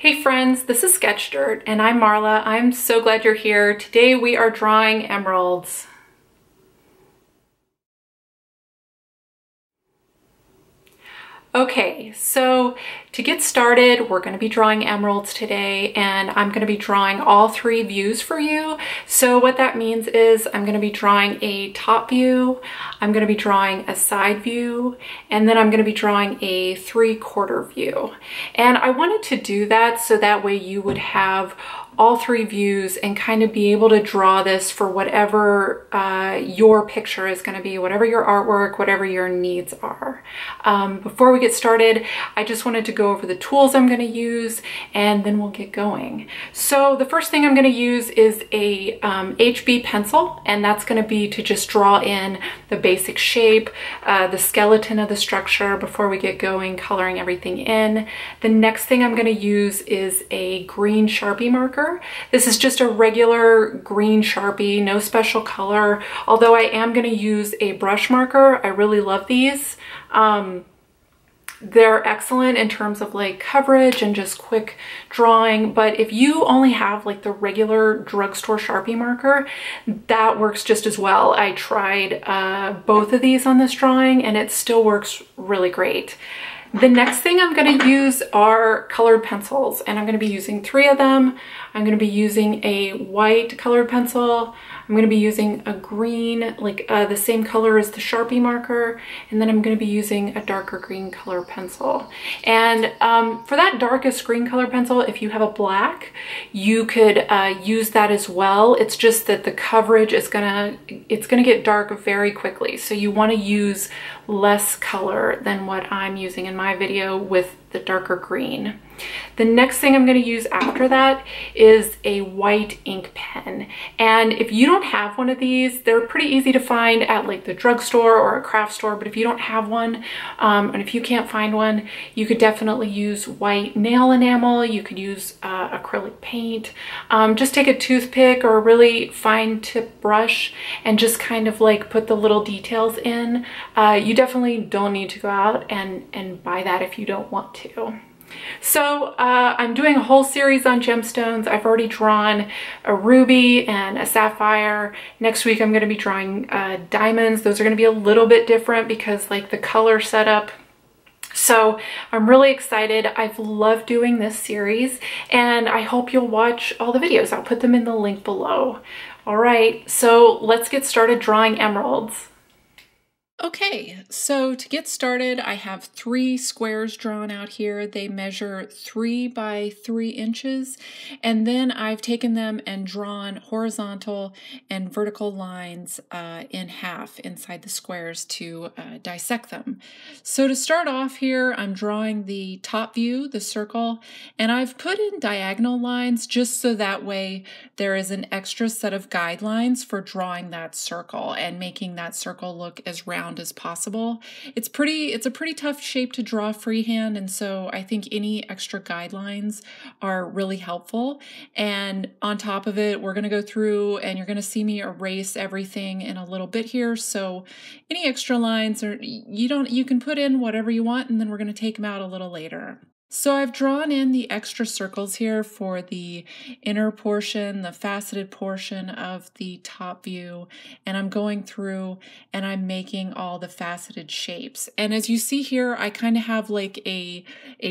Hey friends, this is Sketch Dirt and I'm Marla. I'm so glad you're here. Today we are drawing emeralds. Okay, so to get started, we're going to be drawing emeralds today, and I'm going to be drawing all three views for you. So what that means is I'm going to be drawing a top view, I'm going to be drawing a side view, and then I'm going to be drawing a 3/4 view. And I wanted to do that so that way you would have all three views and kind of be able to draw this for whatever your picture is going to be, whatever your artwork, whatever your needs are. Before we get started, I just wanted to go over the tools I'm going to use and then we'll get going. So the first thing I'm going to use is a HB pencil, and that's going to be to just draw in the basic shape, the skeleton of the structure before we get going, coloring everything in. The next thing I'm going to use is a green Sharpie marker. This is just a regular green Sharpie, no special color, although I am going to use a brush marker. I really love these. They're excellent in terms of like coverage and just quick drawing, but if you only have like the regular drugstore Sharpie marker, that works just as well. I tried both of these on this drawing and it still works really great. The next thing I'm going to use are colored pencils, and I'm going to be using 3 of them. I'm going to be using a white colored pencil. I'm going to be using a green, like the same color as the Sharpie marker, and then I'm going to be using a darker green color pencil. And for that darkest green color pencil, if you have a black, you could use that as well. It's just that the coverage is gonna get dark very quickly, so you want to use less color than what I'm using in my video with the darker green. The next thing I'm going to use after that is a white ink pen. And if you don't have one of these, they're pretty easy to find at like the drugstore or a craft store. But if you don't have one, and if you can't find one, you could definitely use white nail enamel. You could use acrylic paint. Just take a toothpick or a really fine tip brush and just kind of like put the little details in. You definitely don't need to go out and buy that if you don't want to. So I'm doing a whole series on gemstones. I've already drawn a ruby and a sapphire. Next week I'm going to be drawing diamonds. Those are going to be a little bit different because like the color setup. So I'm really excited. I've loved doing this series and I hope you'll watch all the videos. I'll put them in the link below. All right, so let's get started drawing emeralds. Okay, so to get started, I have 3 squares drawn out here. They measure 3 by 3 inches, and then I've taken them and drawn horizontal and vertical lines in half inside the squares to dissect them. So to start off here, I'm drawing the top view, the circle, and I've put in diagonal lines just so that way there is an extra set of guidelines for drawing that circle and making that circle look as round as possible. It's a pretty tough shape to draw freehand, and so I think any extra guidelines are really helpful. And on top of it, we're going to go through and you're going to see me erase everything in a little bit here. So any extra lines, or you can put in whatever you want, and then we're going to take them out a little later. So I've drawn in the extra circles here for the inner portion, the faceted portion of the top view, and I'm going through and I'm making all the faceted shapes. And as you see here, I kind of have like a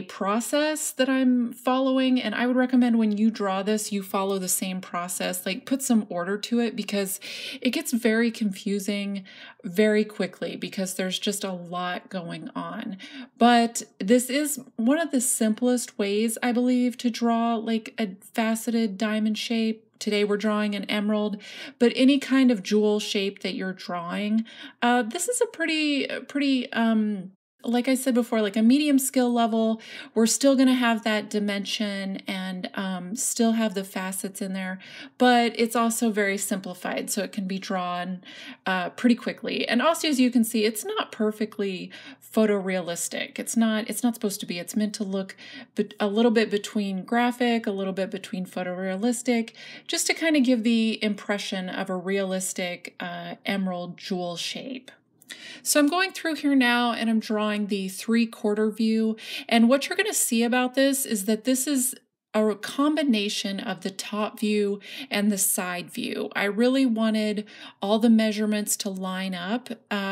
process that I'm following, and I would recommend when you draw this, you follow the same process, like put some order to it, because it gets very confusing very quickly because there's just a lot going on. But this is one of the simplest ways, I believe, to draw like a faceted diamond shape. Today we're drawing an emerald, but any kind of jewel shape that you're drawing, this is a pretty like I said before, like a medium skill level. We're still going to have that dimension and still have the facets in there, but it's also very simplified, so it can be drawn pretty quickly. And also, as you can see, it's not perfectly photorealistic. It's not supposed to be. It's meant to look a little bit between graphic, a little bit between photorealistic, just to kind of give the impression of a realistic emerald jewel shape. So I'm going through here now and I'm drawing the 3/4 view. And what you're going to see about this is that this is a combination of the top view and the side view. I really wanted all the measurements to line up.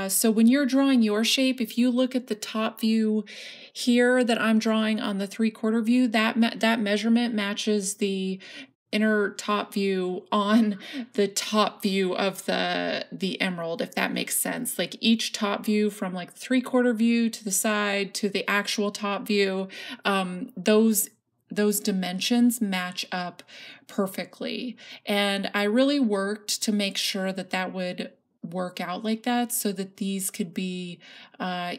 So when you're drawing your shape, if you look at the top view here that I'm drawing on the 3/4 view, that measurement matches the inner top view on the top view of the emerald, if that makes sense. Like each top view from like 3/4 view to the side to the actual top view, those dimensions match up perfectly. And I really worked to make sure that that would work out like that, so that these could be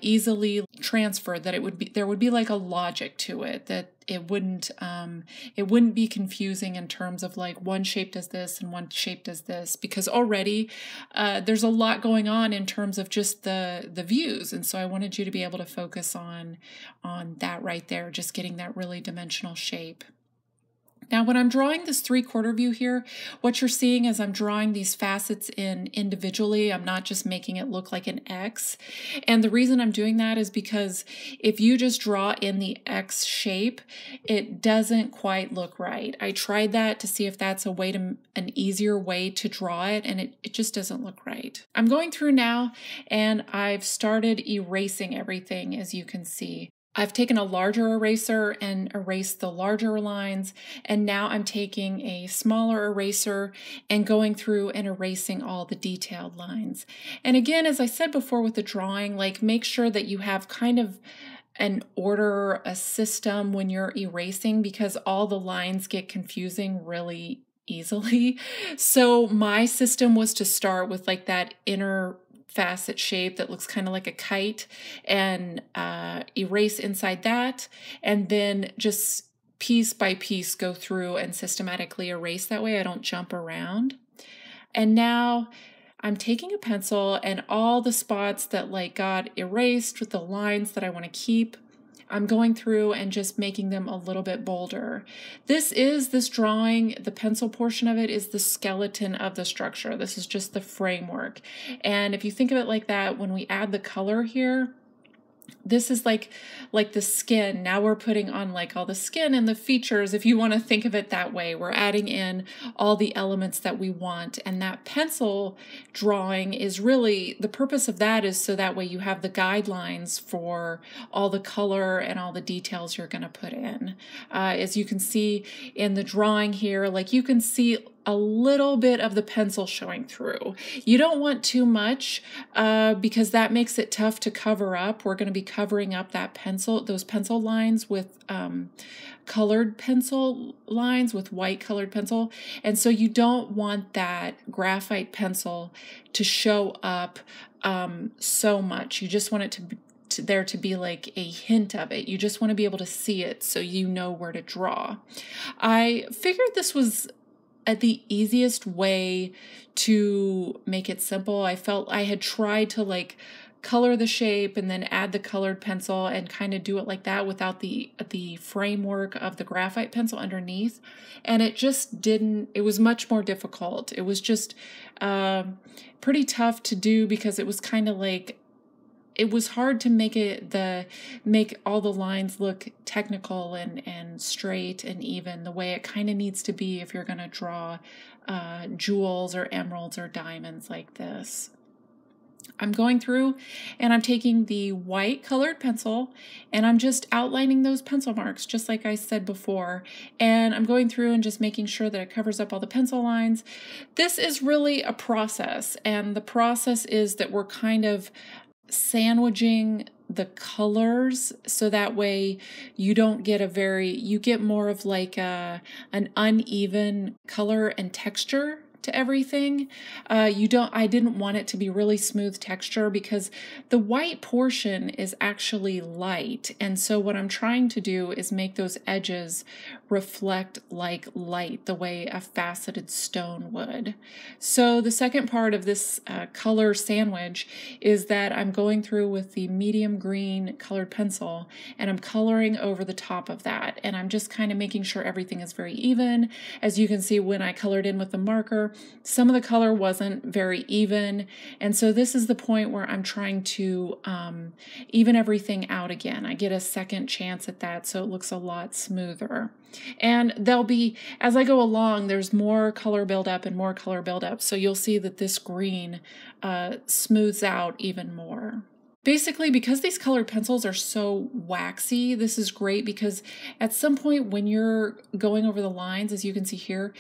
easily transferred, that there would be like a logic to it, that it wouldn't be confusing in terms of like one shape does this and one shape does this, because already there's a lot going on in terms of just the views. And so I wanted you to be able to focus on that right there, just getting that really dimensional shape. Now, when I'm drawing this 3/4 view here, what you're seeing is I'm drawing these facets in individually. I'm not just making it look like an X. And the reason I'm doing that is because if you just draw in the X shape, it doesn't quite look right. I tried that to see if that's an easier way to draw it, and it just doesn't look right. I'm going through now, and I've started erasing everything, as you can see. I've taken a larger eraser and erased the larger lines, and now I'm taking a smaller eraser and going through and erasing all the detailed lines. And again, as I said before with the drawing, like make sure that you have kind of an order, a system when you're erasing, because all the lines get confusing really easily. So my system was to start with like that inner facet shape that looks kind of like a kite, and erase inside that, and then just piece by piece go through and systematically erase. That way I don't jump around. And now I'm taking a pencil, and all the spots that like got erased with the lines that I want to keep, I'm going through and just making them a little bit bolder. This drawing, the pencil portion of it is the skeleton of the structure. This is just the framework. And if you think of it like that, when we add the color here, this is like the skin. Now we're putting on like all the skin and the features. If you want to think of it that way, we're adding in all the elements that we want. And that pencil drawing is really, the purpose of that is so that way you have the guidelines for all the color and all the details you're going to put in. As you can see in the drawing here, like you can see a little bit of the pencil showing through. You don't want too much because that makes it tough to cover up. We're going to be covering up those pencil lines with colored pencil lines, with white colored pencil. And so you don't want that graphite pencil to show up so much. You just want it there to be like a hint of it. You just want to be able to see it so you know where to draw. I figured this was the easiest way to make it simple. I felt I had tried to like color the shape and then add the colored pencil and kind of do it like that without the framework of the graphite pencil underneath, and it just didn't. It was much more difficult. It was just pretty tough to do because it was kind of like, it was hard to make all the lines look technical and straight and even, the way it kind of needs to be if you're going to draw jewels or emeralds or diamonds like this. I'm going through and I'm taking the white colored pencil and I'm just outlining those pencil marks just like I said before, and I'm going through and just making sure that it covers up all the pencil lines. This is really a process, and the process is that we're kind of sandwiching the colors so that way you don't get you get more of like an uneven color and texture to everything. I didn't want it to be really smooth texture because the white portion is actually light, and so what I'm trying to do is make those edges reflect like light, the way a faceted stone would. So the second part of this color sandwich is that I'm going through with the medium green colored pencil and I'm coloring over the top of that, and I'm just kind of making sure everything is very even. As you can see, when I colored in with the marker, color. Some of the color wasn't very even. And so this is the point where I'm trying to even everything out again. I get a second chance at that, so it looks a lot smoother. And there'll be, as I go along, there's more color buildup and more color buildup. So you'll see that this green smooths out even more. Basically, because these colored pencils are so waxy, this is great because at some point when you're going over the lines, as you can see here,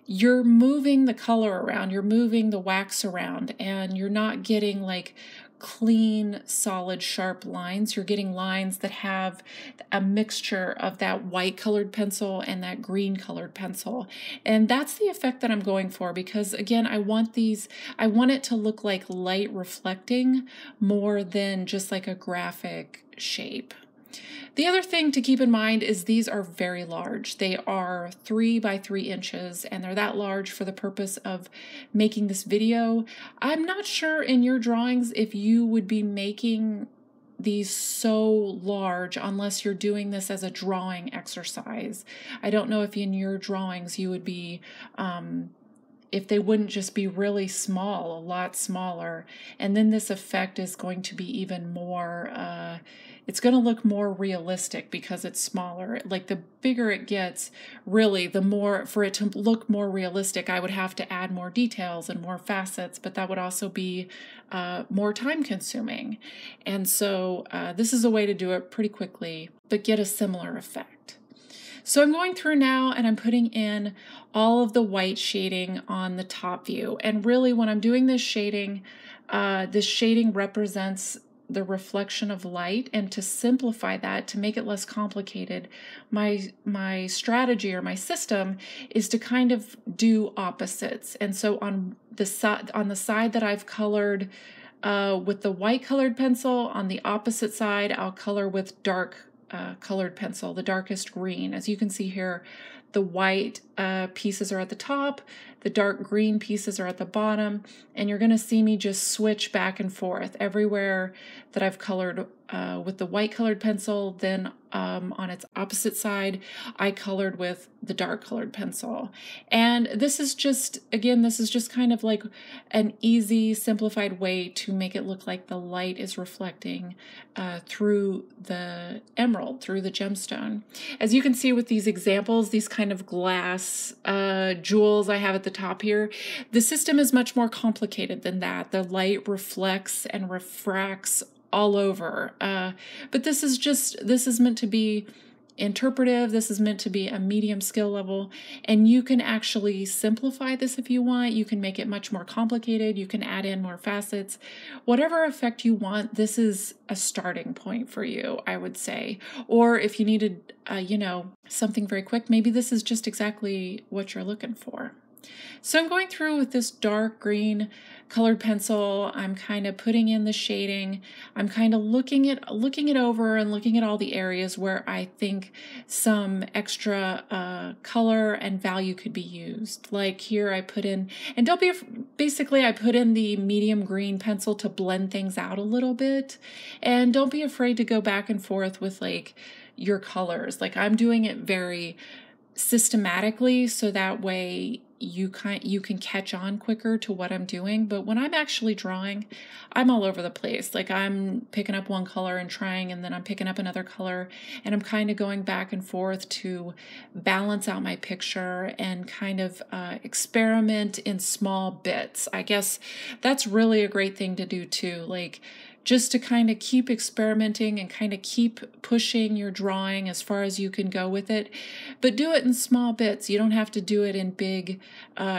you're moving the color around, you're moving the wax around, and you're not getting like clean, solid, sharp lines. You're getting lines that have a mixture of that white colored pencil and that green colored pencil. And that's the effect that I'm going for because, again, I want it to look like light reflecting more than just like a graphic shape. The other thing to keep in mind is these are very large. They are 3 by 3 inches, and they're that large for the purpose of making this video. I'm not sure in your drawings if you would be making these so large unless you're doing this as a drawing exercise. I don't know if in your drawings you would be if they wouldn't just be really small, a lot smaller. And then this effect is going to be even more, it's going to look more realistic because it's smaller. Like the bigger it gets, really, the more, for it to look more realistic, I would have to add more details and more facets, but that would also be more time consuming. And so this is a way to do it pretty quickly, but get a similar effect. So I'm going through now and I'm putting in all of the white shading on the top view. And really when I'm doing this shading represents the reflection of light. And to simplify that, to make it less complicated, my strategy or my system is to kind of do opposites. And so on the side that I've colored with the white colored pencil, on the opposite side, I'll color with dark colored pencil, the darkest green. As you can see here, the white pieces are at the top, the dark green pieces are at the bottom, and you're going to see me just switch back and forth everywhere that I've colored with the white colored pencil. Then on its opposite side, I colored with the dark colored pencil. And this is just, again, this is just kind of like an easy, simplified way to make it look like the light is reflecting through the emerald, through the gemstone. As you can see with these examples, these kind of glass jewels I have at the top here, the system is much more complicated than that. The light reflects and refracts all over. But this is meant to be interpretive. This is meant to be a medium skill level, and you can actually simplify this if you want. You can make it much more complicated. You can add in more facets. Whatever effect you want, this is a starting point for you, I would say. Or if you needed, something very quick, maybe this is just exactly what you're looking for. So I'm going through with this dark green colored pencil. I'm kind of putting in the shading. I'm kind of looking it over and looking at all the areas where I think some extra color and value could be used. Like here I put in, and basically I put in the medium green pencil to blend things out a little bit. And don't be afraid to go back and forth with like your colors. Like I'm doing it very systematically so that way you can catch on quicker to what I'm doing. But when I'm actually drawing, I'm all over the place. Like I'm picking up one color and trying, and then I'm picking up another color, and I'm kind of going back and forth to balance out my picture and kind of experiment in small bits. I guess that's really a great thing to do too. Like just to kind of keep experimenting and kind of keep pushing your drawing as far as you can go with it, but do it in small bits. You don't have to do it in big,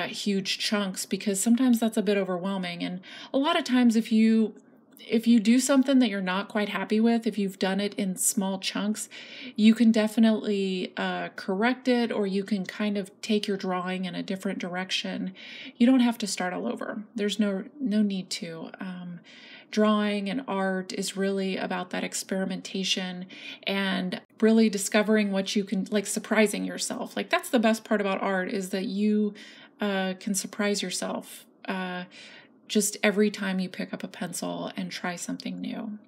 huge chunks, because sometimes that's a bit overwhelming. And a lot of times if you do something that you're not quite happy with, if you've done it in small chunks, you can definitely correct it, or you can kind of take your drawing in a different direction. You don't have to start all over. There's no need to. Drawing and art is really about that experimentation and really discovering what you can, like surprising yourself. Like that's the best part about art, is that you can surprise yourself just every time you pick up a pencil and try something new.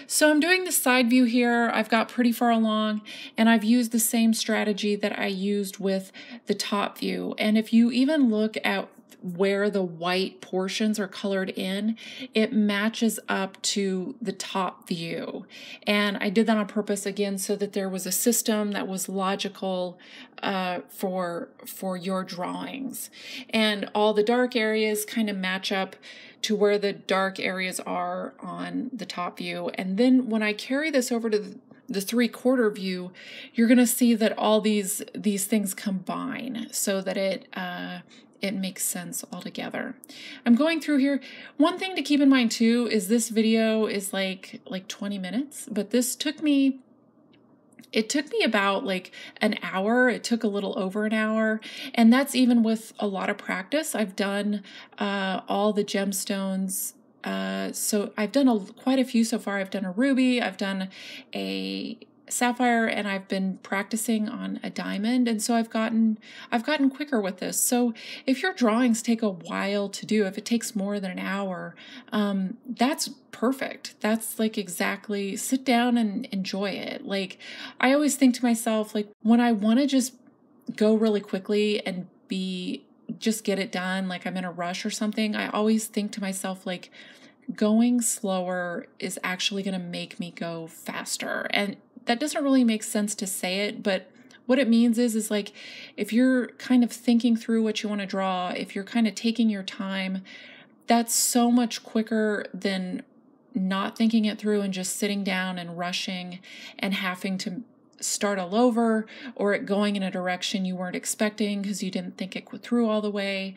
So I'm doing the side view here. I've got pretty far along, and I've used the same strategy that I used with the top view. And if you even look at where the white portions are colored in, it matches up to the top view. And I did that on purpose again so that there was a system that was logical for your drawings. And all the dark areas kind of match up to where the dark areas are on the top view. And then when I carry this over to the 3/4 view, you're going to see that all these things combine so that it makes sense altogether. I'm going through here. One thing to keep in mind too is this video is like 20 minutes, but this took me about like an hour. It took a little over an hour, and that's even with a lot of practice. I've done all the gemstones. So I've done quite a few so far. I've done a ruby, I've done a sapphire, and I've been practicing on a diamond, and so I've gotten quicker with this. So if your drawings take a while to do, if it takes more than an hour, that's perfect. That's like exactly, sit down and enjoy it. Like, I always think to myself, like, when I want to just go really quickly and just get it done, like I'm in a rush or something, I always think to myself, like, going slower is actually going to make me go faster. And that doesn't really make sense to say it, but what it means is like, if you're kind of thinking through what you want to draw, if you're kind of taking your time, that's so much quicker than not thinking it through and just sitting down and rushing and having to start all over, or it going in a direction you weren't expecting because you didn't think it through all the way.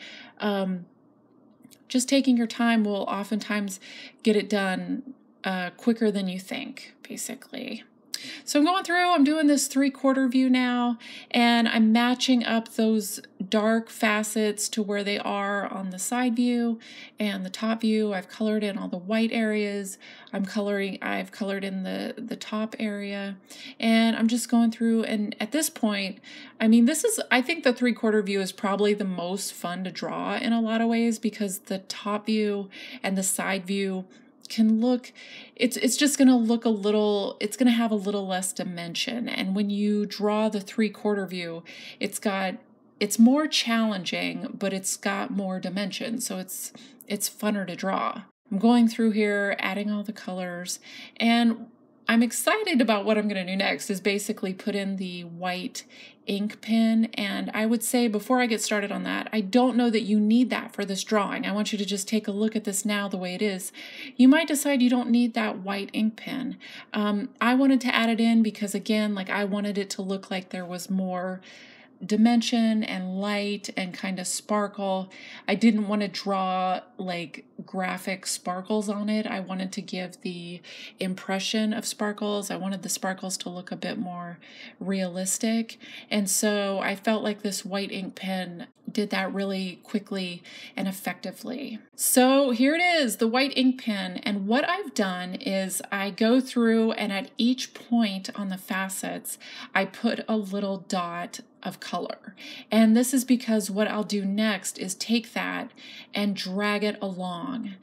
Just taking your time will oftentimes get it done quicker than you think, basically. So I'm going through, I'm doing this 3/4 view now, and I'm matching up those dark facets to where they are on the side view and the top view. I've colored in all the white areas. I've colored in the top area, and I'm just going through, and at this point, I mean, I think the 3/4 view is probably the most fun to draw in a lot of ways, because the top view and the side view can look, it's just going to look it's going to have a little less dimension. And when you draw the 3/4 view, it's more challenging, but it's got more dimension. So it's funner to draw. I'm going through here, adding all the colors, and I'm excited about what I'm going to do next is basically put in the white ink pen. And I would say, before I get started on that, I don't know that you need that for this drawing. I want you to just take a look at this now the way it is. You might decide you don't need that white ink pen. I wanted to add it in because, again, like, I wanted it to look like there was more dimension and light and kind of sparkle. I didn't want to draw like graphic sparkles on it. I wanted to give the impression of sparkles. I wanted the sparkles to look a bit more realistic. And so I felt like this white ink pen did that really quickly and effectively. So here it is, the white ink pen. And what I've done is I go through, and at each point on the facets, I put a little dot of color. And this is because what I'll do next is take that and drag it along.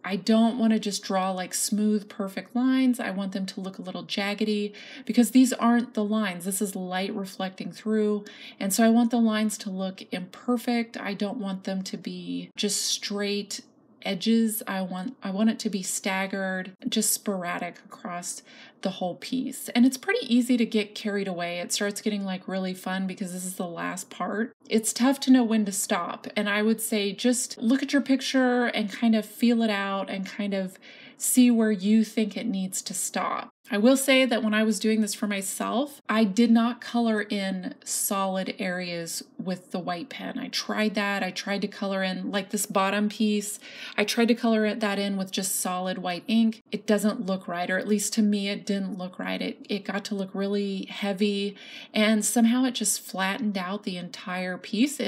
I don't want to just draw like smooth, perfect lines. I want them to look a little jaggedy, because these aren't the lines. This is light reflecting through. And so I want the lines to look imperfect. I don't want them to be just straight edges. I want it to be staggered, just sporadic across the whole piece. And it's pretty easy to get carried away. It starts getting like really fun because this is the last part. It's tough to know when to stop. And I would say just look at your picture and kind of feel it out and kind of see where you think it needs to stop. I will say that when I was doing this for myself, I did not color in solid areas with the white pen. I tried that. I tried to color in like this bottom piece. I tried to color that in with just solid white ink. It doesn't look right, or at least to me, it didn't look right. It got to look really heavy, and somehow it just flattened out the entire piece.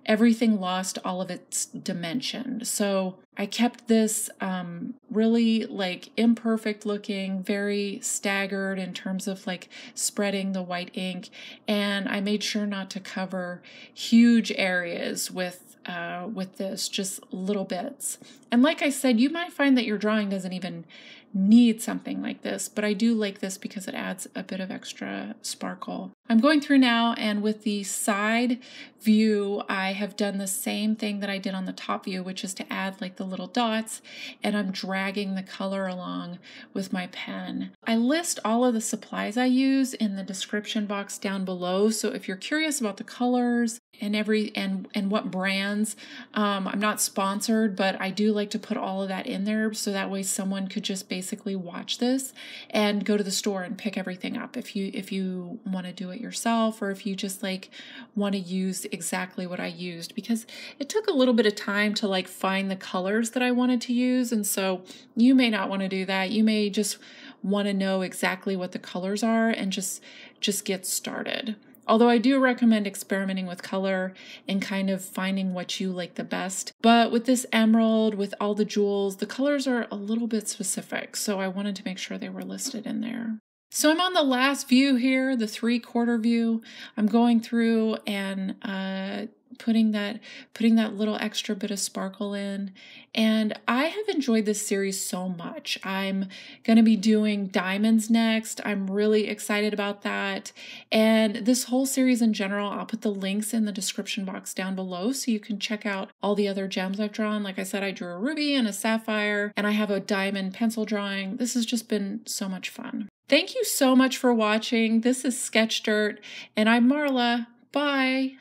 Everything lost all of its dimension. So I kept this really like imperfect looking, very staggered in terms of like spreading the white ink. And I made sure not to cover huge areas with this, just little bits. And like I said, you might find that your drawing doesn't even need something like this, but I do like this because it adds a bit of extra sparkle. I'm going through now, and with the side view, I have done the same thing that I did on the top view, which is to add like the little dots, and I'm dragging the color along with my pen. I list all of the supplies I use in the description box down below, so if you're curious about the colors and what brands, I'm not sponsored, but I do like to put all of that in there, so that way someone could just basically watch this and go to the store and pick everything up if you want to do it yourself, or if you just like want to use exactly what I used, because it took a little bit of time to like find the colors that I wanted to use, and so you may not want to do that. You may just want to know exactly what the colors are and just get started. Although I do recommend experimenting with color and kind of finding what you like the best. But with this emerald, with all the jewels, the colors are a little bit specific, so I wanted to make sure they were listed in there. So I'm on the last view here, the 3/4 view. I'm going through and putting that little extra bit of sparkle in. And I have enjoyed this series so much. I'm going to be doing diamonds next. I'm really excited about that. And this whole series in general, I'll put the links in the description box down below so you can check out all the other gems I've drawn. Like I said, I drew a ruby and a sapphire, and I have a diamond pencil drawing. This has just been so much fun. Thank you so much for watching. This is Sketch Dirt, and I'm Marla. Bye.